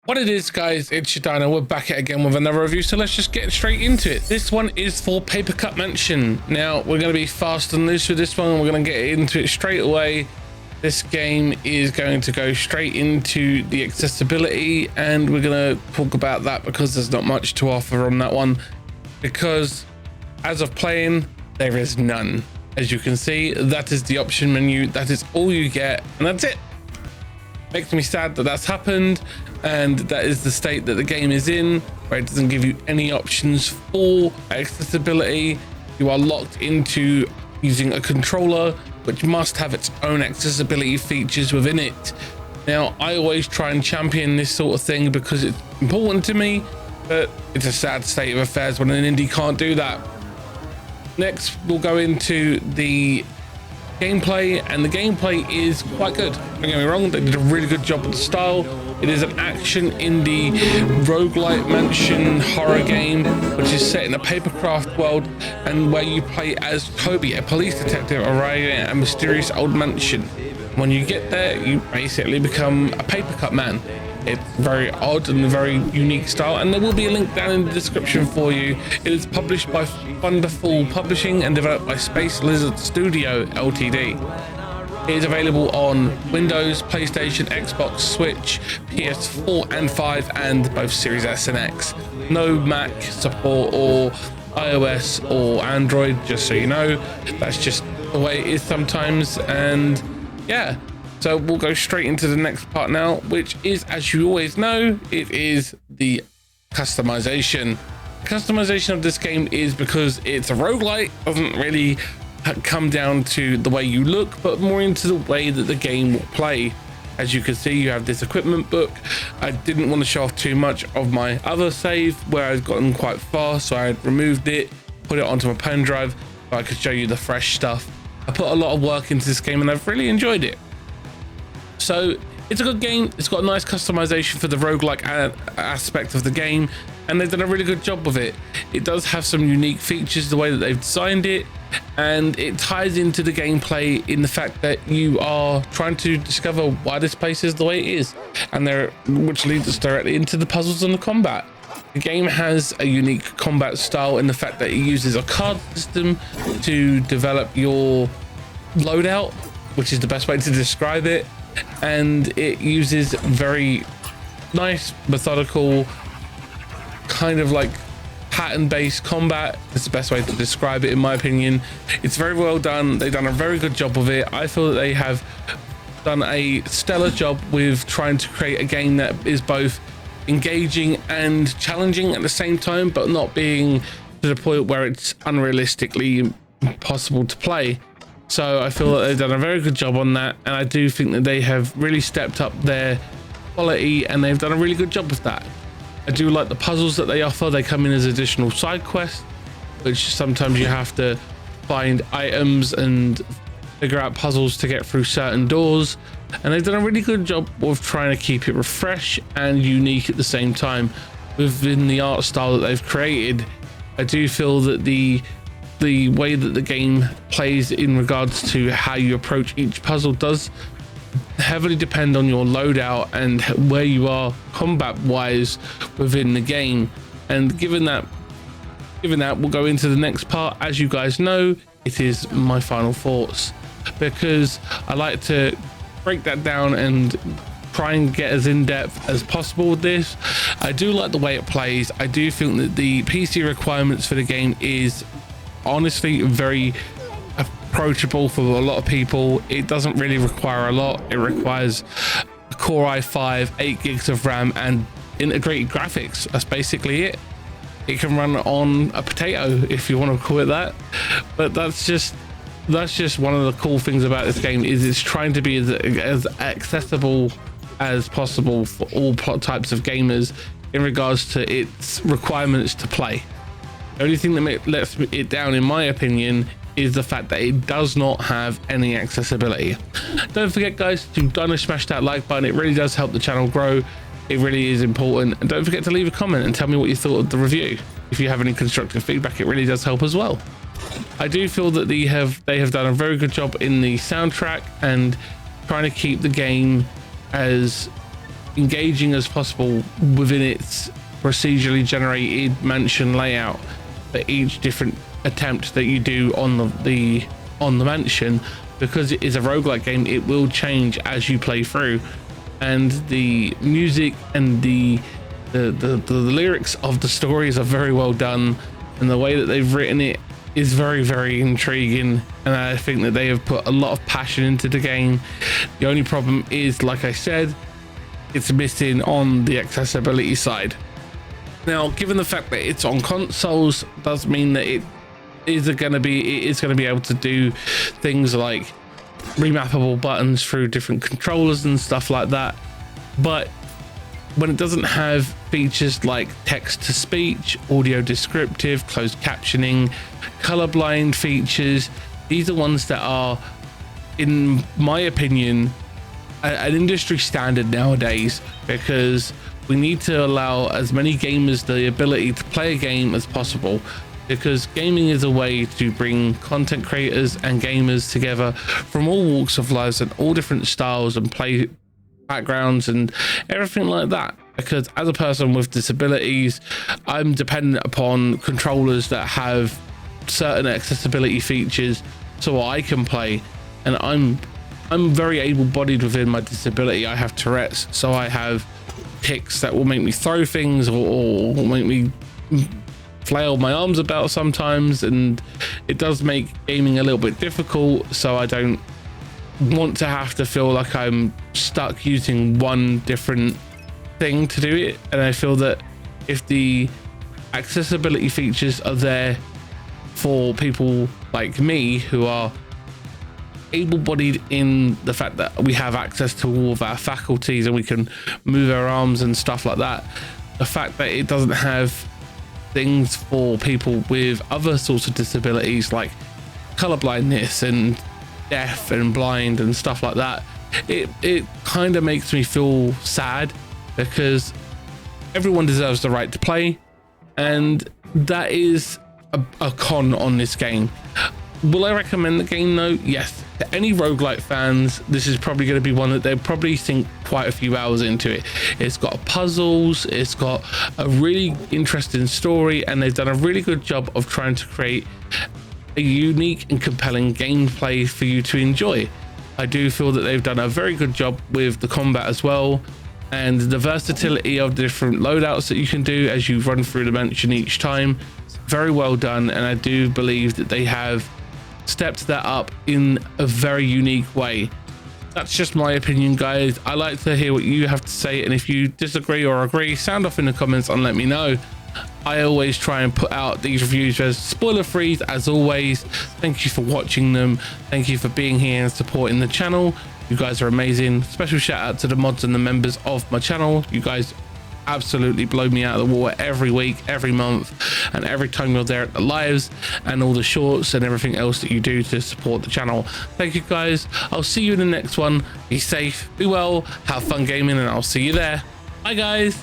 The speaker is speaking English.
What it is, guys, it's your Dino. We're back at again with another review, so let's just get straight into it. This one is for Paper Cut Mansion. Now, we're going to be fast and loose with this one, and we're going to get into it straight away. This game is going to go straight into the accessibility, and we're going to talk about that because there's not much to offer on that one. Because as of playing, there is none. As you can see, that is the option menu. That is all you get, and that's it. Makes me sad that that's happened, and that is the state that the game is in, where it doesn't give you any options for accessibility. You are locked into using a controller, which must have its own accessibility features within it. Now, I always try and champion this sort of thing because it's important to me, but it's a sad state of affairs when an indie can't do that. Next, we'll go into the gameplay, and the gameplay is quite good. Don't get me wrong, they did a really good job with the style. It is an action indie roguelite mansion horror game, which is set in a papercraft world, and where you play as Toby, a police detective arriving at a mysterious old mansion. When you get there, you basically become a paper cut man. It's very odd and a very unique style, and there will be a link down in the description for you. It is published by Wonderful Publishing and developed by Space Lizard Studio Ltd. It is available on Windows, PlayStation, Xbox, Switch, PS4 and 5, and both Series S and X. No Mac support or iOS or Android, just so you know. That's just the way it is sometimes, and yeah. So we'll go straight into the next part now, which is, as you always know, it is the customization. Customization of this game is because it's a roguelite, doesn't really come down to the way you look, but more into the way that the game will play. As you can see, you have this equipment book. I didn't want to show off too much of my other save where I'd gotten quite far, so I had removed it, put it onto my pen drive so I could show you the fresh stuff. I put a lot of work into this game and I've really enjoyed it. So it's a good game. It's got a nice customization for the roguelike aspect of the game, and they've done a really good job with it. It does have some unique features the way that they've designed it, and it ties into the gameplay in the fact that you are trying to discover why this place is the way it is, and which leads us directly into the puzzles and the combat. The game has a unique combat style in the fact that it uses a card system to develop your loadout, which is the best way to describe it. And it uses very nice, methodical, kind of like pattern-based combat. It's the best way to describe it, in my opinion. It's very well done. They've done a very good job of it. I feel that they have done a stellar job with trying to create a game that is both engaging and challenging at the same time, but not being to the point where it's unrealistically impossible to play. So I feel that they've done a very good job on that, and I do think that they have really stepped up their quality, and they've done a really good job with that. I do like the puzzles that they offer. They come in as additional side quests, which sometimes you have to find items and figure out puzzles to get through certain doors, and they've done a really good job of trying to keep it fresh and unique at the same time within the art style that they've created. I do feel that the way that the game plays in regards to how you approach each puzzle does heavily depend on your loadout and where you are combat wise within the game. And given that we'll go into the next part. As you guys know, it is my final thoughts, because I like to break that down and try and get as in-depth as possible with this. I do like the way it plays. I do think that the PC requirements for the game is honestly very approachable for a lot of people. It doesn't really require a lot. It requires a Core i5, 8 gigs of RAM, and integrated graphics. That's basically it. It can run on a potato, if you want to call it that. But that's just one of the cool things about this game, is it's trying to be as accessible as possible for all types of gamers in regards to its requirements to play. The only thing that lets it down, in my opinion, is the fact that it does not have any accessibility. Don't forget, guys, to smash that like button. It really does help the channel grow. It really is important. And don't forget to leave a comment and tell me what you thought of the review. If you have any constructive feedback, it really does help as well. I do feel that they have done a very good job in the soundtrack and trying to keep the game as engaging as possible within its procedurally generated mansion layout for each different attempt that you do on the mansion. Because it is a roguelike game, it will change as you play through, and the music and the lyrics of the stories are very well done, and the way that they've written it is very, very intriguing, and I think that they have put a lot of passion into the game. The only problem is, like I said, it's missing on the accessibility side. Now, given the fact that it's on consoles, does mean that it is going to be able to do things like remappable buttons through different controllers and stuff like that. But when it doesn't have features like text to speech, audio descriptive, closed captioning, colorblind features, these are ones that are, in my opinion, an industry standard nowadays, because we need to allow as many gamers the ability to play a game as possible, because gaming is a way to bring content creators and gamers together from all walks of life and all different styles and play backgrounds and everything like that. Because as a person with disabilities, I'm dependent upon controllers that have certain accessibility features so I can play, and I'm very able-bodied within my disability. I have Tourette's, so I have tics that will make me throw things or make me flail my arms about sometimes, and it does make gaming a little bit difficult. So I don't want to have to feel like I'm stuck using one different thing to do it, and I feel that if the accessibility features are there for people like me who are able-bodied in the fact that we have access to all of our faculties and we can move our arms and stuff like that, the fact that it doesn't have things for people with other sorts of disabilities like colorblindness and deaf and blind and stuff like that, it kind of makes me feel sad, because everyone deserves the right to play, and that is a con on this game. Will I recommend the game though? Yes. To any roguelite fans, this is probably going to be one that they'll probably sink quite a few hours into it. It's got puzzles, it's got a really interesting story, and they've done a really good job of trying to create a unique and compelling gameplay for you to enjoy. I do feel that they've done a very good job with the combat as well, and the versatility of the different loadouts that you can do as you run through the mansion each time. Very well done, and I do believe that they have stepped that up in a very unique way. That's just my opinion, guys. I like to hear what you have to say, and if you disagree or agree, sound off in the comments and let me know. I always try and put out these reviews as spoiler free as always. Thank you for watching them, thank you for being here and supporting the channel. You guys are amazing. Special shout out to the mods and the members of my channel. You guys absolutely blow me out of the water every week, every month, and every time you're there at the lives and all the shorts and everything else that you do to support the channel. Thank you, guys. I'll see you in the next one. Be safe, be well, have fun gaming, and I'll see you there. Bye, guys.